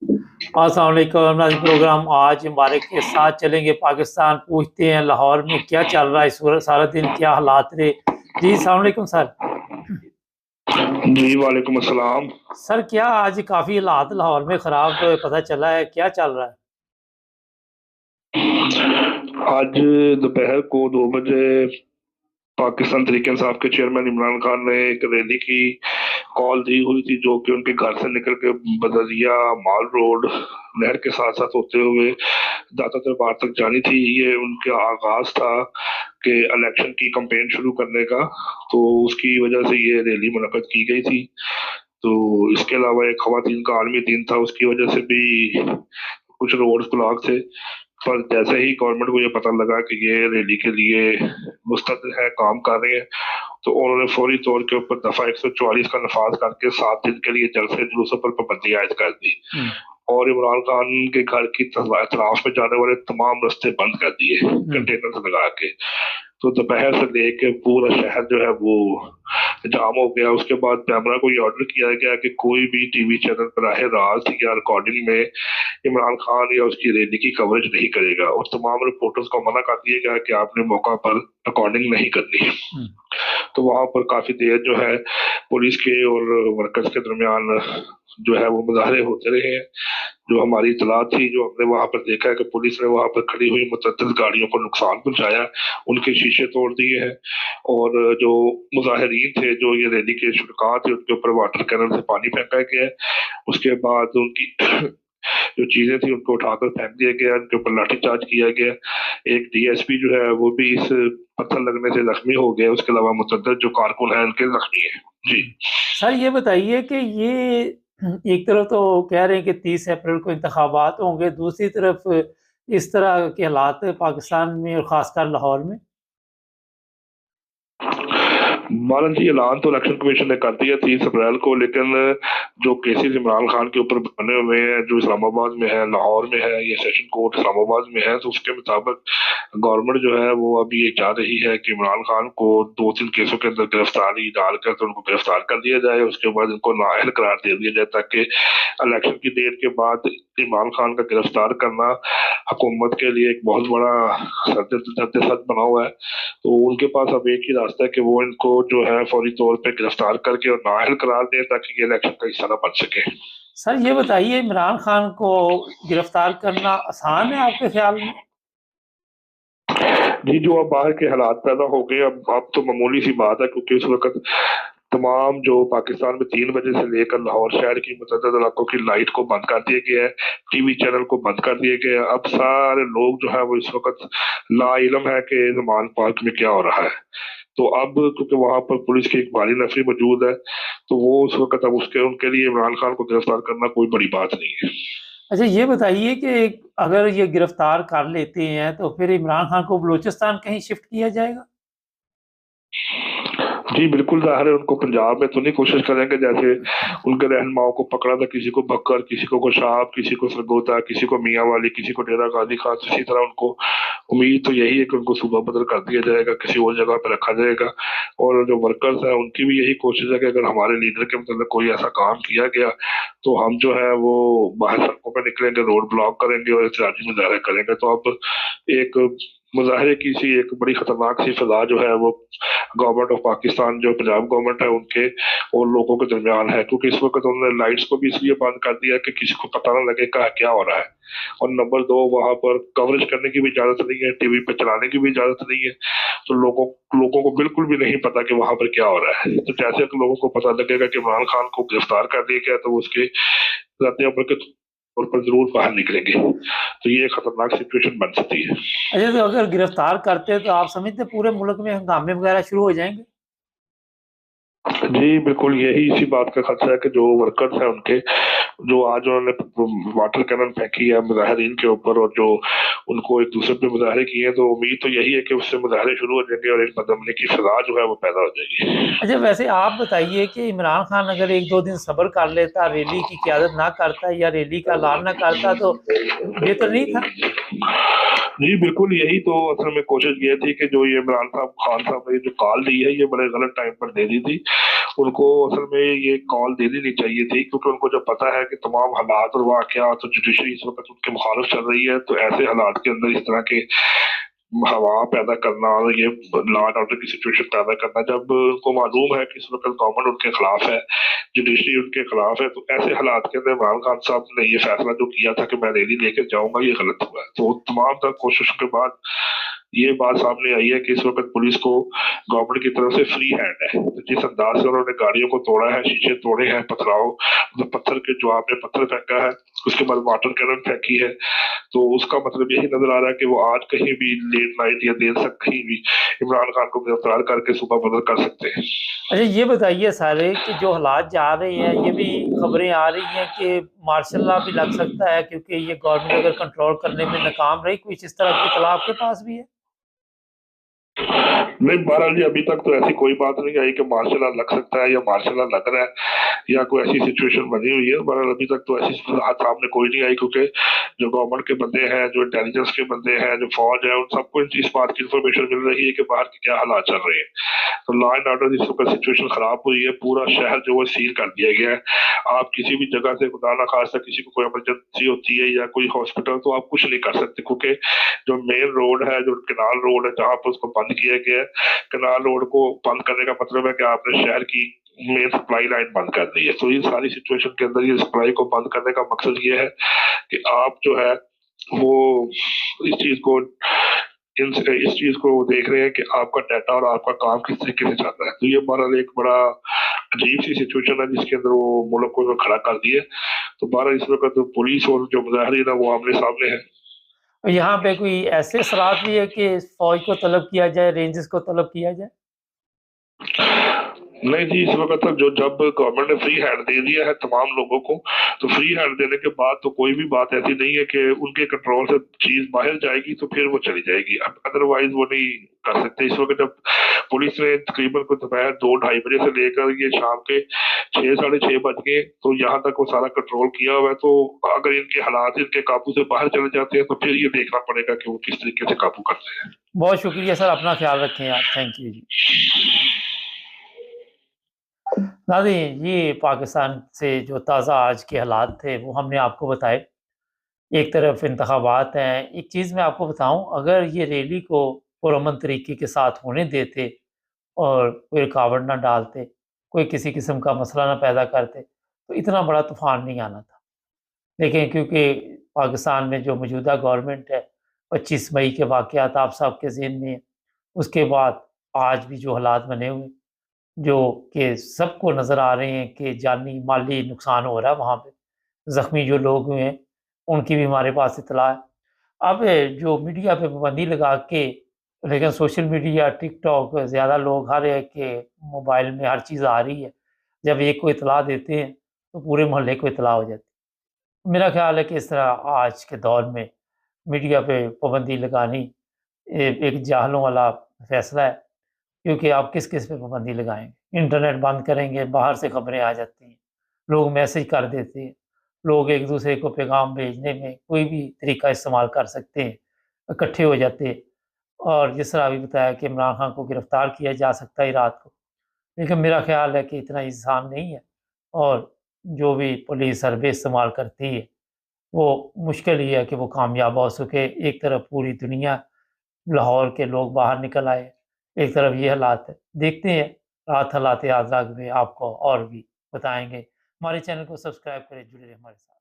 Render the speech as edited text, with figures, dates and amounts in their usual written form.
अस्सलाम वालेकुम नाज़रीन। प्रोग्राम आज हमारे के साथ चलेंगे पाकिस्तान, पूछते हैं लाहौर में क्या चल रहा है इस वक़्त, सारा दिन क्या हालात रहे। जी अस्सलाम वालेकुम सर। जी, वालेकुम अस्सलाम। सर क्या आज काफ़ी हालात लाहौर में ख़राब पता चला है, क्या चल रहा है? आज दोपहर को 2 बजे पाकिस्तान तहरीक इंसाफ के चेयरमैन इमरान खान ने एक रैली की कॉल दी हुई थी, जो कि उनके घर से निकल के बदरिया माल रोड नहर के साथ साथ होते हुए दाता दरबार तक जानी थी। ये उनका आगाज था कि इलेक्शन की कैंपेन शुरू करने का, तो उसकी वजह से ये रैली मुनक्कद की गई थी। तो इसके अलावा एक खवातीन का आलमी दिन था, उसकी वजह से भी कुछ रोड ब्लॉक थे। पर जैसे ही गवर्नमेंट को ये पता लगा कि ये रैली के लिए मुस्तैद है, काम कर रहे हैं, तो उन्होंने फौरी तौर के ऊपर दफा 144 का नफाज करके 7 दिन के लिए जलसे जुलूसों पर पाबंदी आयद कर दी हुँ, और इमरान खान के घर की तलाश में जाने वाले तमाम रास्ते बंद कर दिए हुँ, कंटेनर से लगा के। तो दोपहर से लेके पूरा शहर जो है वो जाम हो गया। उसके बाद कैमरा को ये ऑर्डर किया गया कि कोई भी टीवी चैनल बराह रास्त या रिकॉर्डिंग में इमरान खान या उसकी रैली की कवरेज नहीं करेगा, और तमाम रिपोर्टर्स को मना कर दिया गया कि आपने मौका पर रिकॉर्डिंग नहीं करनी। हुँ। तो वहां पर काफी देर जो है पुलिस के और वर्कर्स के दरमियान जो है वो मुजाहरे होते रहे हैं। जो हमारी इतला थी, जो हमने वहां पर देखा है कि पुलिस ने वहां पर खड़ी हुई मुतअद्दिद गाड़ियों को नुकसान पहुंचाया, उनके शीशे तोड़ दिए हैं। और जो मुजाहिरीन थे, जो ये रैली के शुरका थे, उनके ऊपर वाटर कैनन से पानी फेंका गया है। उसके बाद उनकी जो चीजें थी उनको उठाकर फेंक दिया गया, उनके ऊपर लाठीचार्ज किया गया। एक डीएसपी जो है वो भी इस पत्थर लगने से जख्मी हो गया। उसके अलावा मुतअद्दिद जो कारकुन है उनके जख्मी है। जी। सर ये बताइए कि ये एक तरफ तो कह रहे हैं कि 30 अप्रैल को इंतखाबात होंगे, दूसरी तरफ इस तरह के हालात पाकिस्तान में और ख़ासकर लाहौर में। बालन जी, ऐलान तो इलेक्शन कमीशन ने कर दिया 30 अप्रैल को, लेकिन जो केसेस इमरान खान के ऊपर बने हुए हैं, जो इस्लामाबाद में है, लाहौर में है, या सेशन कोर्ट इस्लामाबाद में है, तो उसके मुताबिक गवर्नमेंट जो है वो अभी ये चाह रही है कि इमरान खान को 2-3 केसों के अंदर गिरफ्तारी डालकर तो उनको गिरफ्तार कर दिया जाए। उसके बाद इनको नाअहल करार दे दिया जाए, ताकि इलेक्शन की डेट के बाद इमरान खान का गिरफ्तार करना हुकूमत के लिए एक बहुत बड़ा सद बना हुआ है। तो उनके पास अब एक ही रास्ता है कि वो इनको जो है फौरी तौर पे गिरफ्तार करके और नाअहल करार दें, ताकि ये इलेक्शन का हिस्सा न बन सके। सर ये बताइए इमरान खान को गिरफ्तार करना आसान है आपके ख्याल में? जी, जो अब बाहर के हालात पैदा हो गए, अब तो मामूली सी बात है, क्योंकि उस वक्त तमाम जो पाकिस्तान में 3 बजे से लेकर लाहौर शहर की मुतअद्दिद इलाकों की लाइट को बंद कर दिया गया है, टीवी चैनल को बंद कर दिया गया है। अब सारे लोग जो है वो इस वक्त ला इलम है कि नुमान पार्क में क्या हो रहा है। तो अब क्योंकि वहां पर पुलिस की एक भारी नफरी मौजूद है, तो वो उस वक्त अब उसके उनके लिए इमरान खान को गिरफ्तार करना कोई बड़ी बात नहीं है। अच्छा ये बताइए कि अगर ये गिरफ्तार कर लेते हैं तो फिर इमरान खान को बलूचिस्तान कहीं शिफ्ट किया जाएगा? जी बिल्कुल, ज़ाहिर है उनको पंजाब में तो नहीं कोशिश करेंगे, जैसे उनके रहनुमाओं को पकड़ा था, किसी को बकर, किसी को गोशाब, किसी को सरगोदा, किसी को मियाँ वाली, किसी को डेरा गाजी खास। इसी तरह उनको उम्मीद तो यही है कि उनको सूबा बदल कर दिया जाएगा, किसी और जगह पे रखा जाएगा। और जो वर्कर्स हैं उनकी भी यही कोशिश है कि अगर हमारे लीडर के मतलब कोई ऐसा काम किया गया, तो हम जो है वो बाहर सड़कों पर निकलेंगे, रोड ब्लॉक करेंगे और एहतजाजी मुजाहरे करेंगे। तो अब एक मुजाहरे की सी एक बड़ी खतरनाक सी फजा जो है वो गवर्नमेंट ऑफ पाकिस्तान, जो पंजाब गवर्नमेंट है, उनके और लोगों के दरमियान है, क्योंकि इस वक्त उन्होंने लाइट्स को भी इसलिए बंद कर दिया कि किसी को पता ना लगे क्या हो रहा है। और नंबर 2, वहां पर कवरेज करने की भी इजाजत नहीं है, टीवी पे चलाने की भी इजाजत नहीं है। तो लोगों को बिल्कुल भी नहीं पता कि वहां पर क्या हो रहा है। तो जैसे कि लोगों को पता लगेगा कि इमरान खान को गिरफ्तार कर दिया गया, तो उसके रद्द अमल के तौर पर जरूर बाहर निकलेंगे। तो ये एक खतरनाक सिचुएशन बन सकती है। अच्छा तो अगर गिरफ्तार करते हैं तो आप समझते हैं पूरे मुल्क में हंगामे वगैरह शुरू हो जाएँगे? जी बिल्कुल, यही इसी बात का खतरा है कि जो वर्कर्स हैं उनके, जो आज उन्होंने वाटर कैनन फेंकी है मुजाहिरीन के ऊपर, और जो उनको एक दूसरे पे मुजाहरे किए हैं, तो उम्मीद तो यही है कि उससे मुजाहरे शुरू हो जाएंगे और एक बदमनी की सजा जो है वो पैदा हो जाएगी। अच्छा वैसे आप बताइए कि इमरान खान अगर 1-2 दिन सब्र कर लेता, रैली की क़यादत ना करता या रैली का ऐलान ना करता तो बेहतर नहीं था? जी बिल्कुल, यही तो असल में कोशिश ये थी कि जो ये इमरान साहब खान साहब ने जो कॉल दी है, ये बड़े गलत टाइम पर दे दी थी। उनको असल में ये कॉल देनी नहीं चाहिए थी, क्योंकि उनको जब पता है कि तमाम हालात और वाकयात तो जुडिशरी इस वक्त उनके मुखालिफ चल रही है, तो ऐसे हालात के अंदर इस तरह के हवा पैदा करना और ये लॉ एंड ऑर्डर की सिचुएशन पैदा करना, जब उनको मालूम है कि इस वक्त गवर्नमेंट उनके खिलाफ है, जुडिशरी उनके खिलाफ है, तो ऐसे हालात के अंदर इमरान खान साहब ने ये फैसला जो किया था कि मैं रैली लेकर जाऊंगा, ये गलत हुआ है। तो तमाम तक कोशिशों के बाद ये बात सामने आई है कि इस वक्त पुलिस को गवर्नमेंट की तरफ से फ्री हैंड है। तो जिस अंदाज से उन्होंने गाड़ियों को तोड़ा है, शीशे तोड़े हैं, पथराव मतलब पत्थर के जवाब में पत्थर फेंका है, उसके बाद वाटर कैनन फेंकी है, तो उसका मतलब यही नजर आ रहा है कि वो आज कहीं भी लेट नाइट या देर तक कहीं भी इमरान खान को गिरफ्तार करके सुबह बदल कर सकते हैं। अच्छा ये बताइए सारे कि जो हालात जा रहे हैं, ये भी खबरें आ रही हैं कि मार्शल लॉ भी लग सकता है, क्योंकि ये गवर्नमेंट अगर कंट्रोल करने में नाकाम रही। कुछ इस तरह की इत्तला आपके पास भी है? नहीं, बहरहाल जी अभी तक तो ऐसी कोई बात नहीं आई कि मार्शल लॉ लग सकता है या मार्शल लॉ लग रहा है या कोई ऐसी सिचुएशन बनी हुई है। बहरहाल अभी तक तो ऐसी बात सामने कोई नहीं आई, क्योंकि जो गवर्नमेंट के बंदे हैं, जो इंटेलिजेंस के बंदे हैं, जो फौज है, उन सबको इस बात की इंफॉर्मेशन मिल रही है कि बाहर के क्या हालात चल रहे हैं। तो लॉ एंड ऑर्डर इस वक्त सिचुएशन खराब हुई है, पूरा शहर जो है सील कर दिया गया है। आप किसी भी जगह से खुदा ना खास्ता किसी को कोई इमरजेंसी होती है या कोई हॉस्पिटल, तो आप कुछ नहीं कर सकते, क्योंकि जो मेन रोड है, जो केनाल रोड है, जहाँ पर उसको बंद किया गया है, केनाल रोड को बंद करने का मतलब है कि आपने शहर की मेन सप्लाई लाइन बंद कर दी है। तो इन सारी सिचुएशन के अंदर ये सप्लाई को बंद करने का मकसद ये है कि आप जो है वो इस चीज को इस चीज को देख रहे हैं कि आपका डाटा और आपका काम किस तरीके से चल रहा है। तो ये बहरहाल एक बड़ा अजीब सी सिचुएशन है जिसके अंदर वो मुल्क को खड़ा कर दिए। तो बहरहाल इस वक्त तो पुलिस और जो मुजाहिरीन है वो आमने सामने है। और यहाँ पे कोई ऐसे असरात भी है कि फौज को तलब किया जाए, रेंजर्स को तलब किया जाए? नहीं जी, इस वक्त तक जो जब गवर्नमेंट ने फ्री हैंड दे दिया है तमाम लोगों को, तो फ्री हैंड देने के बाद तो कोई भी बात ऐसी नहीं है कि उनके कंट्रोल से चीज बाहर जाएगी तो फिर वो चली जाएगी, अब अदरवाइज वो नहीं कर सकते। इस वक्त जब पुलिस ने तकरीबन को दोपहर 2-2:30 बजे से लेकर ये शाम के 6-6:30 बज गए तो यहाँ तक वो सारा कंट्रोल किया हुआ है। तो अगर इनके हालात इनके काबू से बाहर चले जाते हैं तो फिर ये देखना पड़ेगा कि वो किस तरीके से काबू करते हैं। बहुत शुक्रिया सर, अपना ख्याल रखें आप। थैंक यू जी। नाज़रीन, ये पाकिस्तान से जो ताज़ा आज के हालात थे वो हमने आपको बताए। एक तरफ इंतखाबात हैं, एक चीज़ मैं आपको बताऊं, अगर ये रैली को पुरअमन तरीके के साथ होने देते और कोई रुकावट ना डालते, कोई किसी किस्म का मसला ना पैदा करते, तो इतना बड़ा तूफ़ान नहीं आना था। लेकिन क्योंकि पाकिस्तान में जो मौजूदा गवर्नमेंट है, 25 मई के वाक़यात आप सबके ज़हन में हैं, उसके बाद आज भी जो हालात बने हुए, जो कि सबको नज़र आ रहे हैं कि जानी माली नुकसान हो रहा है वहाँ पे, ज़ख्मी जो लोग हुए हैं उनकी भी हमारे पास इत्तला है। अब जो मीडिया पे पाबंदी लगा के, लेकिन सोशल मीडिया, टिकटॉक, ज़्यादा लोग हर एक के मोबाइल में हर चीज़ आ रही है। जब एक को इत्तला देते हैं तो पूरे मोहल्ले को इत्तला हो जाती है। मेरा ख़्याल है कि इस तरह आज के दौर में मीडिया पे पाबंदी लगानी एक जाहलों वाला फ़ैसला है, क्योंकि आप किस-किस पे पाबंदी लगाएँगे? इंटरनेट बंद करेंगे, बाहर से खबरें आ जाती हैं, लोग मैसेज कर देते हैं, लोग एक-दूसरे को पैगाम भेजने में कोई भी तरीका इस्तेमाल कर सकते हैं, इकट्ठे हो जाते हैं। और जिस तरह अभी बताया कि इमरान खान को गिरफ़्तार किया जा सकता है रात को, लेकिन मेरा ख़्याल है कि इतना आसान नहीं है। और जो भी पुलिस हरबे इस्तेमाल करती है, वो मुश्किल ही है कि वो कामयाब हो सके। एक तरफ पूरी दुनिया, लाहौर के लोग बाहर निकल आए, एक तरफ ये हालात है। देखते हैं, रात हालात आज़ाद में आपको और भी बताएँगे। हमारे चैनल को सब्सक्राइब करें, जुड़े रहें हमारे साथ।